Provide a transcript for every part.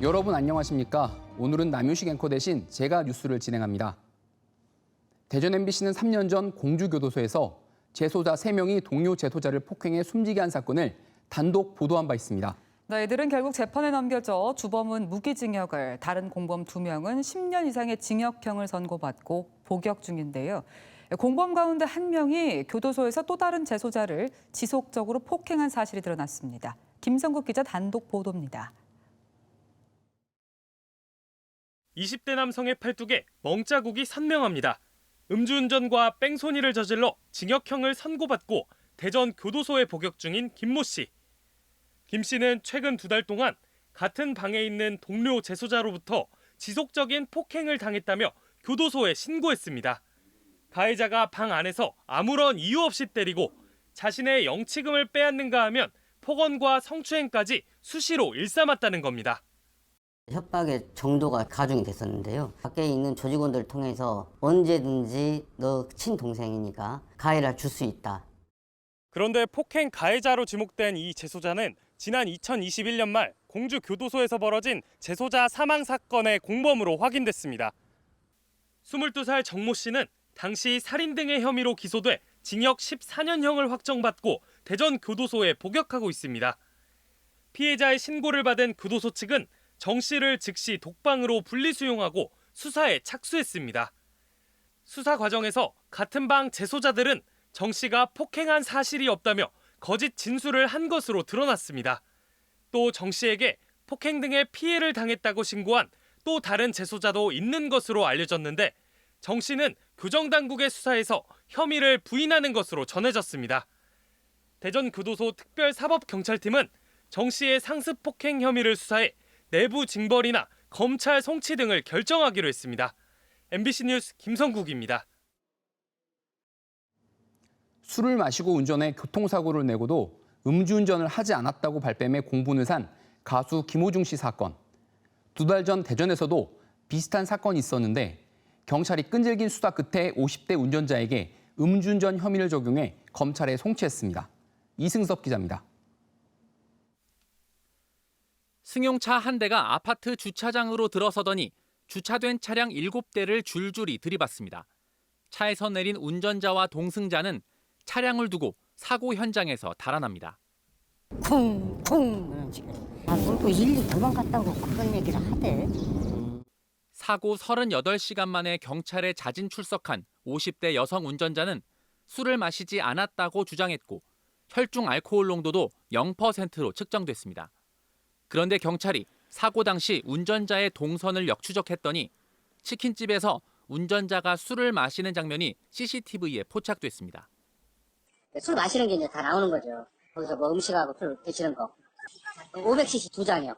여러분 안녕하십니까? 오늘은 남윤식 앵커 대신 제가 뉴스를 진행합니다. 대전 MBC는 3년 전 공주교도소에서 재소자 3명이 동료 재소자를 폭행해 숨지게 한 사건을 단독 보도한 바 있습니다. 네, 이들은 결국 재판에 넘겨져 주범은 무기징역을, 다른 공범 2명은 10년 이상의 징역형을 선고받고 복역 중인데요. 공범 가운데 1명이 교도소에서 또 다른 재소자를 지속적으로 폭행한 사실이 드러났습니다. 김성국 기자 단독 보도입니다. 20대 남성의 팔뚝에 멍자국이 선명합니다. 음주운전과 뺑소니를 저질러 징역형을 선고받고 대전 교도소에 복역 중인 김모 씨. 김 씨는 최근 2달 동안 같은 방에 있는 동료 재소자로부터 지속적인 폭행을 당했다며 교도소에 신고했습니다. 가해자가 방 안에서 아무런 이유 없이 때리고 자신의 영치금을 빼앗는가 하면 폭언과 성추행까지 수시로 일삼았다는 겁니다. 협박의 정도가 가중이 됐었는데요. 밖에 있는 조직원들을 통해서 언제든지 너 친동생이니까 가해를 줄 수 있다. 그런데 폭행 가해자로 지목된 이 재소자는 지난 2021년 말 공주 교도소에서 벌어진 재소자 사망 사건의 공범으로 확인됐습니다. 22살 정모 씨는 당시 살인 등의 혐의로 기소돼 징역 14년형을 확정받고 대전 교도소에 복역하고 있습니다. 피해자의 신고를 받은 교도소 측은 정 씨를 즉시 독방으로 분리수용하고 수사에 착수했습니다. 수사 과정에서 같은 방 재소자들은 정 씨가 폭행한 사실이 없다며 거짓 진술을 한 것으로 드러났습니다. 또 정 씨에게 폭행 등의 피해를 당했다고 신고한 또 다른 재소자도 있는 것으로 알려졌는데 정 씨는 교정당국의 수사에서 혐의를 부인하는 것으로 전해졌습니다. 대전교도소 특별사법경찰팀은 정 씨의 상습 폭행 혐의를 수사해 내부 징벌이나 검찰 송치 등을 결정하기로 했습니다. MBC 뉴스 김성국입니다. 술을 마시고 운전해 교통사고를 내고도 음주운전을 하지 않았다고 발뺌해 공분을 산 가수 김호중 씨 사건. 2달 전 대전에서도 비슷한 사건이 있었는데 경찰이 끈질긴 수사 끝에 50대 운전자에게 음주운전 혐의를 적용해 검찰에 송치했습니다. 이승섭 기자입니다. 승용차 한 대가 아파트 주차장으로 들어서더니 주차된 차량 7대를 줄줄이 들이받습니다. 차에서 내린 운전자와 동승자는 차량을 두고 사고 현장에서 달아납니다. 쿵쿵 물고 일리 도망갔다고 그런 얘기를 하대. 사고 38시간 만에 경찰에 자진 출석한 50대 여성 운전자는 술을 마시지 않았다고 주장했고 혈중 알코올 농도도 0%로 측정됐습니다. 그런데 경찰이 사고 당시 운전자의 동선을 역추적했더니 치킨집에서 운전자가 술을 마시는 장면이 CCTV에 포착됐습니다. 술 마시는 게 이제 다 나오는 거죠. 거기서 뭐 음식하고 술 드시는 거. 500cc 2잔이요.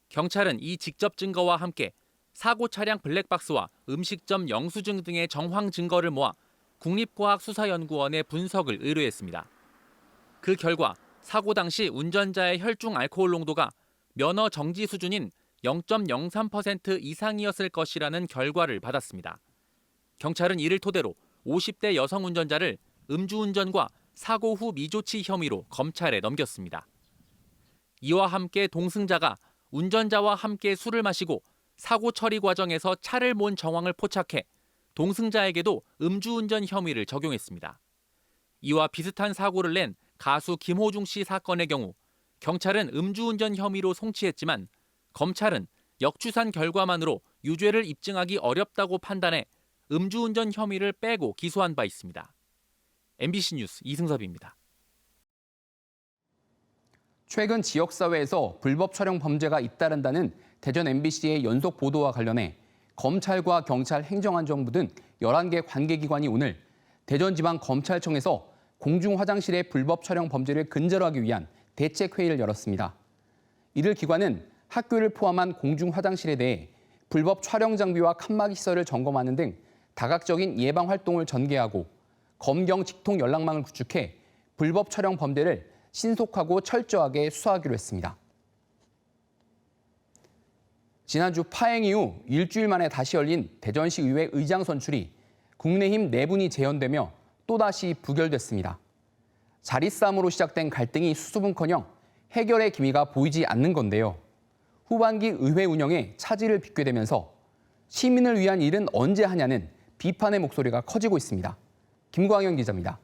경찰은 이 직접 증거와 함께 사고 차량 블랙박스와 음식점 영수증 등의 정황 증거를 모아 국립과학수사연구원에 분석을 의뢰했습니다. 그 결과 사고 당시 운전자의 혈중 알코올 농도가 면허 정지 수준인 0.03% 이상이었을 것이라는 결과를 받았습니다. 경찰은 이를 토대로 50대 여성 운전자를 음주운전과 사고 후 미조치 혐의로 검찰에 넘겼습니다. 이와 함께 동승자가 운전자와 함께 술을 마시고 사고 처리 과정에서 차를 몬 정황을 포착해 동승자에게도 음주운전 혐의를 적용했습니다. 이와 비슷한 사고를 낸 가수 김호중 씨 사건의 경우 경찰은 음주운전 혐의로 송치했지만 검찰은 역추산 결과만으로 유죄를 입증하기 어렵다고 판단해 음주운전 혐의를 빼고 기소한 바 있습니다. MBC 뉴스 이승섭입니다. 최근 지역사회에서 불법 촬영 범죄가 잇따른다는 대전 MBC의 연속 보도와 관련해 검찰과 경찰, 행정안전부 등 11개 관계기관이 오늘 대전지방검찰청에서 공중화장실의 불법 촬영 범죄를 근절하기 위한 대책회의를 열었습니다. 이를 기관은 학교를 포함한 공중화장실에 대해 불법 촬영 장비와 칸막이 시설을 점검하는 등 다각적인 예방 활동을 전개하고 검경 직통 연락망을 구축해 불법 촬영 범죄를 신속하고 철저하게 수사하기로 했습니다. 지난주 파행 이후 일주일 만에 다시 열린 대전시 의회 의장 선출이 국민의힘 내분이 재연되며 또다시 부결됐습니다. 자리 싸움으로 시작된 갈등이 수습은커녕 해결의 기미가 보이지 않는 건데요. 후반기 의회 운영에 차질을 빚게 되면서 시민을 위한 일은 언제 하냐는 비판의 목소리가 커지고 있습니다. 김광현 기자입니다.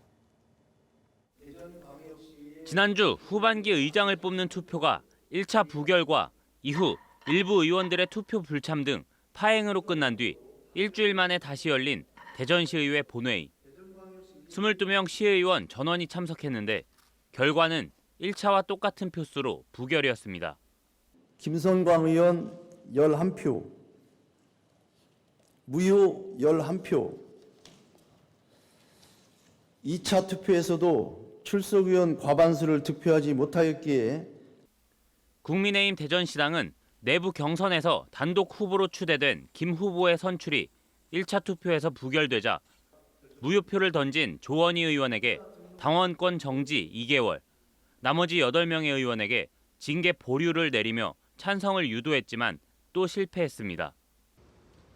지난주 후반기 의장을 뽑는 투표가 1차 부결과 이후 일부 의원들의 투표 불참 등 파행으로 끝난 뒤 일주일 만에 다시 열린 대전시의회 본회의. 22명 시의원 전원이 참석했는데 결과는 1차와 똑같은 표수로 부결이었습니다. 김선광 의원 11표, 무효 11표, 2차 투표에서도 출석 의원 과반수를 득표하지 못하였기에 국민의힘 대전시당은 내부 경선에서 단독 후보로 추대된 김 후보의 선출이 1차 투표에서 부결되자 무효표를 던진 조원희 의원에게 당원권 정지 2개월, 나머지 8명의 의원에게 징계 보류를 내리며 찬성을 유도했지만 또 실패했습니다.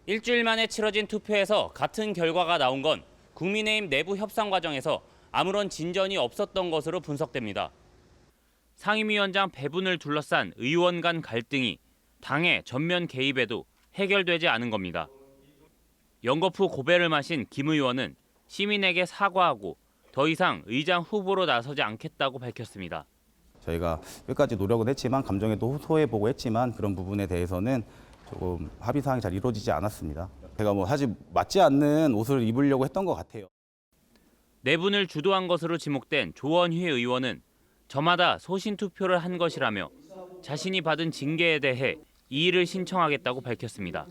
일주일 만에 치러진 투표에서 같은 결과가 나온 건 국민의힘 내부 협상 과정에서 아무런 진전이 없었던 것으로 분석됩니다. 상임위원장 배분을 둘러싼 의원 간 갈등이 당의 전면 개입에도 해결되지 않은 겁니다. 연거푸 고배를 마신 김 의원은 시민에게 사과하고 더 이상 의장 후보로 나서지 않겠다고 밝혔습니다. 저희가 끝까지 노력은 했지만 감정에도 호소해보고 했지만 그런 부분에 대해서는 조금 합의 사항이 잘 이루어지지 않았습니다. 제가 사실 맞지 않는 옷을 입으려고 했던 것 같아요. 내분을 주도한 것으로 지목된 조원희 의원은 저마다 소신 투표를 한 것이라며 자신이 받은 징계에 대해 이의를 신청하겠다고 밝혔습니다.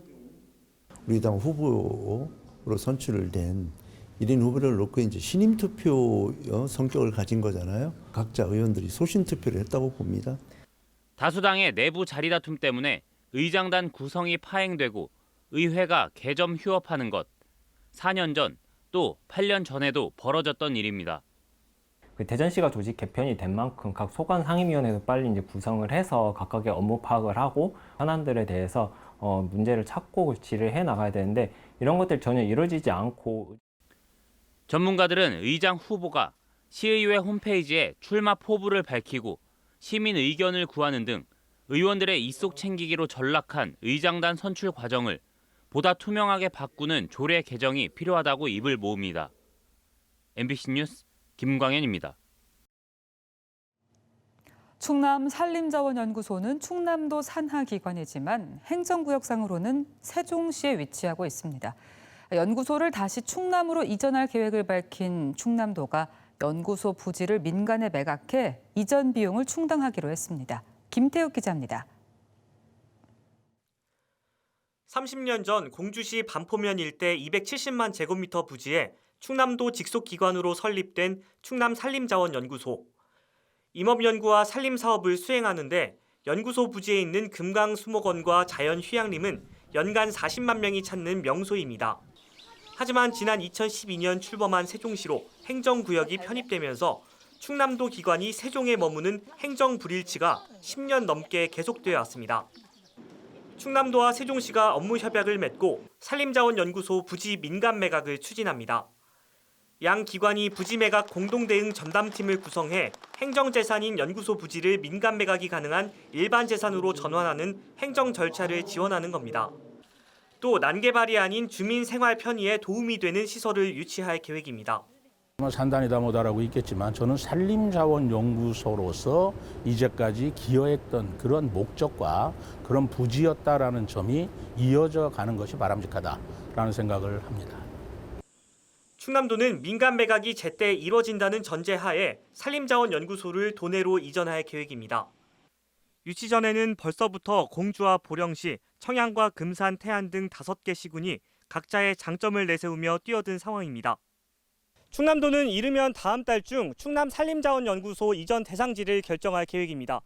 우리 당 후보로 선출된 1인 후보를 놓고 이제 신임 투표 성격을 가진 거잖아요. 각자 의원들이 소신 투표를 했다고 봅니다. 다수당의 내부 자리 다툼 때문에 의장단 구성이 파행되고 의회가 개점 휴업하는 것, 4년 전 또 8년 전에도 벌어졌던 일입니다. 대전시가 조직 개편이 된 만큼 각 소관 상임위원회도 빨리 이제 구성을 해서 각각의 업무 파악을 하고 현안들에 대해서 문제를 찾고 질의해 나가야 되는데 이런 것들 전혀 이루어지지 않고 전문가들은 의장 후보가 시의회 홈페이지에 출마 포부를 밝히고 시민 의견을 구하는 등 의원들의 입속 챙기기로 전락한 의장단 선출 과정을 보다 투명하게 바꾸는 조례 개정이 필요하다고 입을 모읍니다. MBC 뉴스 김광현입니다. 충남 산림자원연구소는 충남도 산하기관이지만 행정구역상으로는 세종시에 위치하고 있습니다. 연구소를 다시 충남으로 이전할 계획을 밝힌 충남도가 연구소 부지를 민간에 매각해 이전 비용을 충당하기로 했습니다. 김태욱 기자입니다. 30년 전 공주시 반포면 일대 270만 제곱미터 부지에 충남도 직속 기관으로 설립된 충남산림자원연구소. 임업연구와 산림사업을 수행하는데 연구소 부지에 있는 금강수목원과 자연휴양림은 연간 40만 명이 찾는 명소입니다. 하지만 지난 2012년 출범한 세종시로 행정구역이 편입되면서 충남도 기관이 세종에 머무는 행정불일치가 10년 넘게 계속되어 왔습니다. 충남도와 세종시가 업무 협약을 맺고 산림자원연구소 부지 민간 매각을 추진합니다. 양 기관이 부지 매각 공동대응 전담팀을 구성해 행정재산인 연구소 부지를 민간 매각이 가능한 일반 재산으로 전환하는 행정 절차를 지원하는 겁니다. 또 난개발이 아닌 주민 생활 편의에 도움이 되는 시설을 유치할 계획입니다. 산단이다 뭐다라고 있겠지만 저는 산림자원연구소로서 이제까지 기여했던 그런 목적과 그런 부지였다라는 점이 이어져 가는 것이 바람직하다라는 생각을 합니다. 충남도는 민간 매각이 제때 이뤄진다는 전제하에 산림자원연구소를 도내로 이전할 계획입니다. 유치 전에는 벌써부터 공주와 보령시, 청양과 금산, 태안 등 5개 시군이 각자의 장점을 내세우며 뛰어든 상황입니다. 충남도는 이르면 다음 달 중 충남산림자원연구소 이전 대상지를 결정할 계획입니다.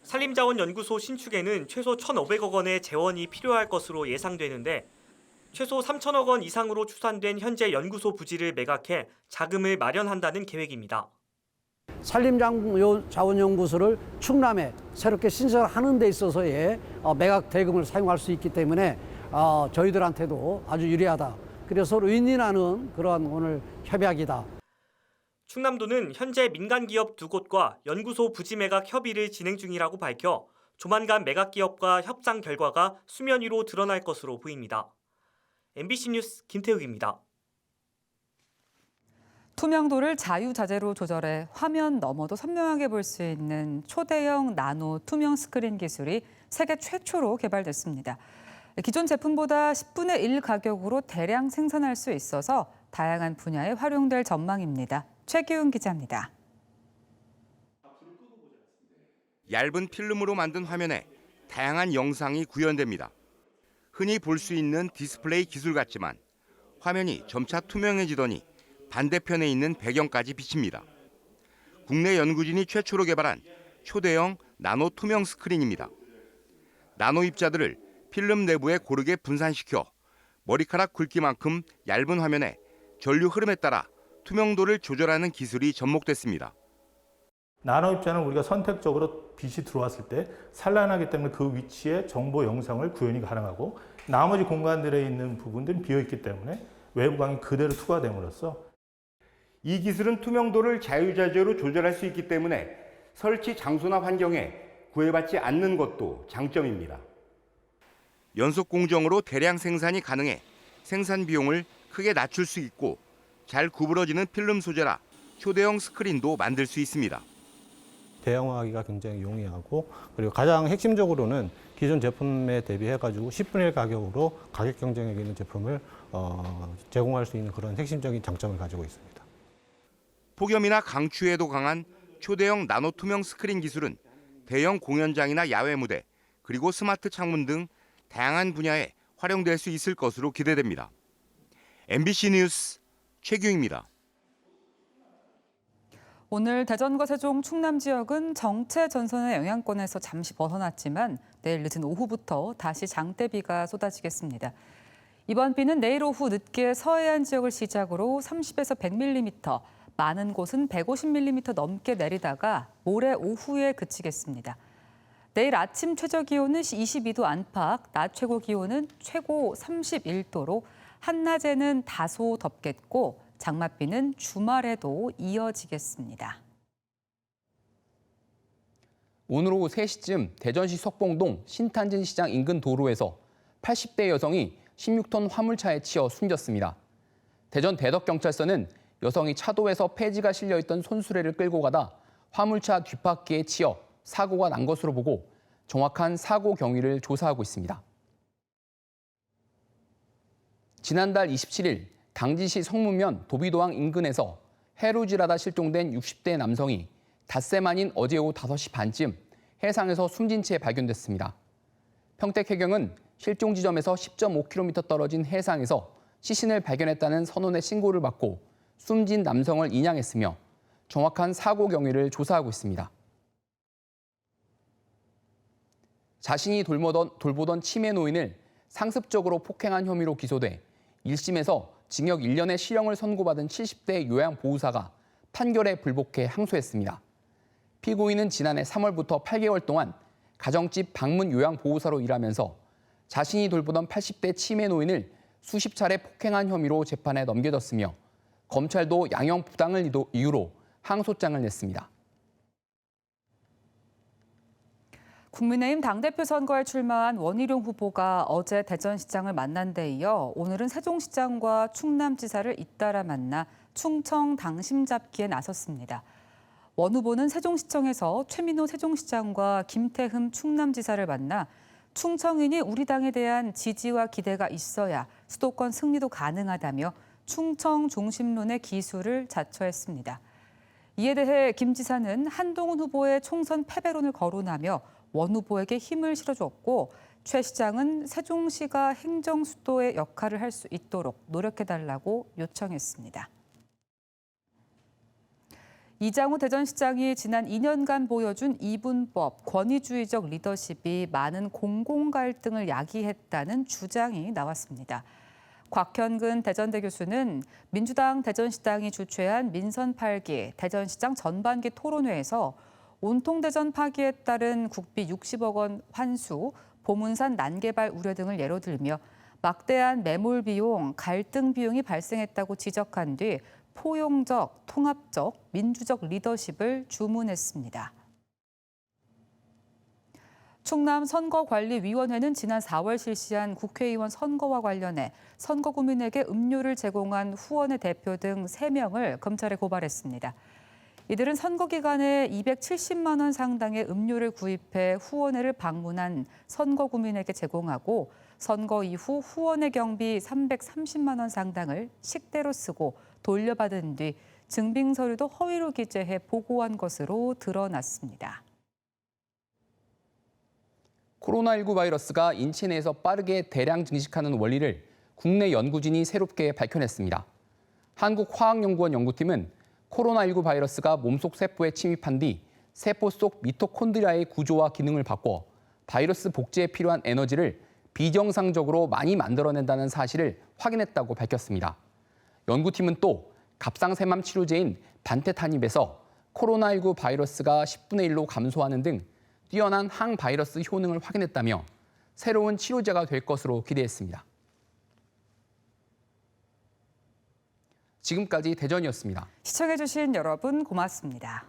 산림자원연구소 신축에는 최소 1,500억 원의 재원이 필요할 것으로 예상되는데 최소 3천억 원 이상으로 추산된 현재 연구소 부지를 매각해 자금을 마련한다는 계획입니다. 산림자원연구소를 충남에 새롭게 신설하는 데 있어서의 매각 대금을 사용할 수 있기 때문에 저희들한테도 아주 유리하다. 그래서 윈윈하는 그런 오늘 협약이다. 충남도는 현재 민간 기업 2곳과 연구소 부지 매각 협의를 진행 중이라고 밝혀 조만간 매각기업과 협상 결과가 수면 위로 드러날 것으로 보입니다. MBC 뉴스 김태욱입니다. 투명도를 자유자재로 조절해 화면 너머도 선명하게 볼 수 있는 초대형 나노 투명 스크린 기술이 세계 최초로 개발됐습니다. 기존 제품보다 10분의 1 가격으로 대량 생산할 수 있어서 다양한 분야에 활용될 전망입니다. 최기훈 기자입니다. 얇은 필름으로 만든 화면에 다양한 영상이 구현됩니다. 흔히 볼 수 있는 디스플레이 기술 같지만 화면이 점차 투명해지더니 반대편에 있는 배경까지 비칩니다. 국내 연구진이 최초로 개발한 초대형 나노 투명 스크린입니다. 나노 입자들을 필름 내부에 고르게 분산시켜 머리카락 굵기만큼 얇은 화면에 전류 흐름에 따라 투명도를 조절하는 기술이 접목됐습니다. 나노 입자는 우리가 선택적으로 빛이 들어왔을 때 산란하기 때문에 그 위치에 정보 영상을 구현이 가능하고 나머지 공간들에 있는 부분들은 비어있기 때문에 외부광이 그대로 투과됨으로써 이 기술은 투명도를 자유자재로 조절할 수 있기 때문에 설치 장소나 환경에 구애받지 않는 것도 장점입니다. 연속 공정으로 대량 생산이 가능해 생산 비용을 크게 낮출 수 있고 잘 구부러지는 필름 소재라 초대형 스크린도 만들 수 있습니다. 대형화하기가 굉장히 용이하고 그리고 가장 핵심적으로는 기존 제품에 대비해가지고 10분의 1 가격으로 가격 경쟁력 있는 제품을 제공할 수 있는 그런 핵심적인 장점을 가지고 있습니다. 폭염이나 강추위에도 강한 초대형 나노 투명 스크린 기술은 대형 공연장이나 야외 무대 그리고 스마트 창문 등 다양한 분야에 활용될 수 있을 것으로 기대됩니다. MBC 뉴스 최규입니다. 오늘 대전과 세종, 충남 지역은 정체 전선의 영향권에서 잠시 벗어났지만 내일 늦은 오후부터 다시 장대비가 쏟아지겠습니다. 이번 비는 내일 오후 늦게 서해안 지역을 시작으로 30에서 100mm, 많은 곳은 150mm 넘게 내리다가 모레 오후에 그치겠습니다. 내일 아침 최저 기온은 22도 안팎, 낮 최고 기온은 최고 31도로 한낮에는 다소 덥겠고 장맛비는 주말에도 이어지겠습니다. 오늘 오후 3시쯤 대전시 석봉동 신탄진 시장 인근 도로에서 80대 여성이 16톤 화물차에 치여 숨졌습니다. 대전 대덕경찰서는 여성이 차도에서 폐지가 실려있던 손수레를 끌고 가다 화물차 뒷바퀴에 치여 사고가 난 것으로 보고 정확한 사고 경위를 조사하고 있습니다. 지난달 27일 당진시 성문면 도비도항 인근에서 해루질하다 실종된 60대 남성이 닷새 만인 어제 오후 5시 반쯤 해상에서 숨진 채 발견됐습니다. 평택해경은 실종 지점에서 10.5km 떨어진 해상에서 시신을 발견했다는 선원의 신고를 받고 숨진 남성을 인양했으며 정확한 사고 경위를 조사하고 있습니다. 자신이 돌보던 치매 노인을 상습적으로 폭행한 혐의로 기소돼 1심에서 징역 1년의 실형을 선고받은 70대 요양보호사가 판결에 불복해 항소했습니다. 피고인은 지난해 3월부터 8개월 동안 가정집 방문 요양보호사로 일하면서 자신이 돌보던 80대 치매 노인을 수십 차례 폭행한 혐의로 재판에 넘겨졌으며 검찰도 양형 부당을 이유로 항소장을 냈습니다. 국민의힘 당대표 선거에 출마한 원희룡 후보가 어제 대전시장을 만난 데 이어 오늘은 세종시장과 충남지사를 잇따라 만나 충청 당심 잡기에 나섰습니다. 원 후보는 세종시청에서 최민호 세종시장과 김태흠 충남지사를 만나 충청인이 우리 당에 대한 지지와 기대가 있어야 수도권 승리도 가능하다며 충청 중심론의 기술을 자처했습니다. 이에 대해 김 지사는 한동훈 후보의 총선 패배론을 거론하며 원 후보에게 힘을 실어줬고 최 시장은 세종시가 행정 수도의 역할을 할 수 있도록 노력해달라고 요청했습니다. 이장우 대전시장이 지난 2년간 보여준 이분법, 권위주의적 리더십이 많은 공공 갈등을 야기했다는 주장이 나왔습니다. 곽현근 대전대 교수는 민주당 대전시당이 주최한 민선 8기 대전시장 전반기 토론회에서 온통 대전 파기에 따른 국비 60억 원 환수, 보문산 난개발 우려 등을 예로 들며 막대한 매몰 비용, 갈등 비용이 발생했다고 지적한 뒤 포용적, 통합적, 민주적 리더십을 주문했습니다. 충남 선거관리위원회는 지난 4월 실시한 국회의원 선거와 관련해 선거구민에게 음료를 제공한 후원의 대표 등 3명을 검찰에 고발했습니다. 이들은 선거 기간에 270만 원 상당의 음료를 구입해 후원회를 방문한 선거구민에게 제공하고 선거 이후 후원회 경비 330만 원 상당을 식대로 쓰고 돌려받은 뒤 증빙서류도 허위로 기재해 보고한 것으로 드러났습니다. 코로나19 바이러스가 인체 내에서 빠르게 대량 증식하는 원리를 국내 연구진이 새롭게 밝혀냈습니다. 한국화학연구원 연구팀은 코로나19 바이러스가 몸속 세포에 침입한 뒤 세포 속 미토콘드리아의 구조와 기능을 바꿔 바이러스 복제에 필요한 에너지를 비정상적으로 많이 만들어낸다는 사실을 확인했다고 밝혔습니다. 연구팀은 또 갑상샘암 치료제인 반테타닙에서 코로나19 바이러스가 10분의 1로 감소하는 등 뛰어난 항바이러스 효능을 확인했다며 새로운 치료제가 될 것으로 기대했습니다. 지금까지 대전이었습니다. 시청해주신 여러분 고맙습니다.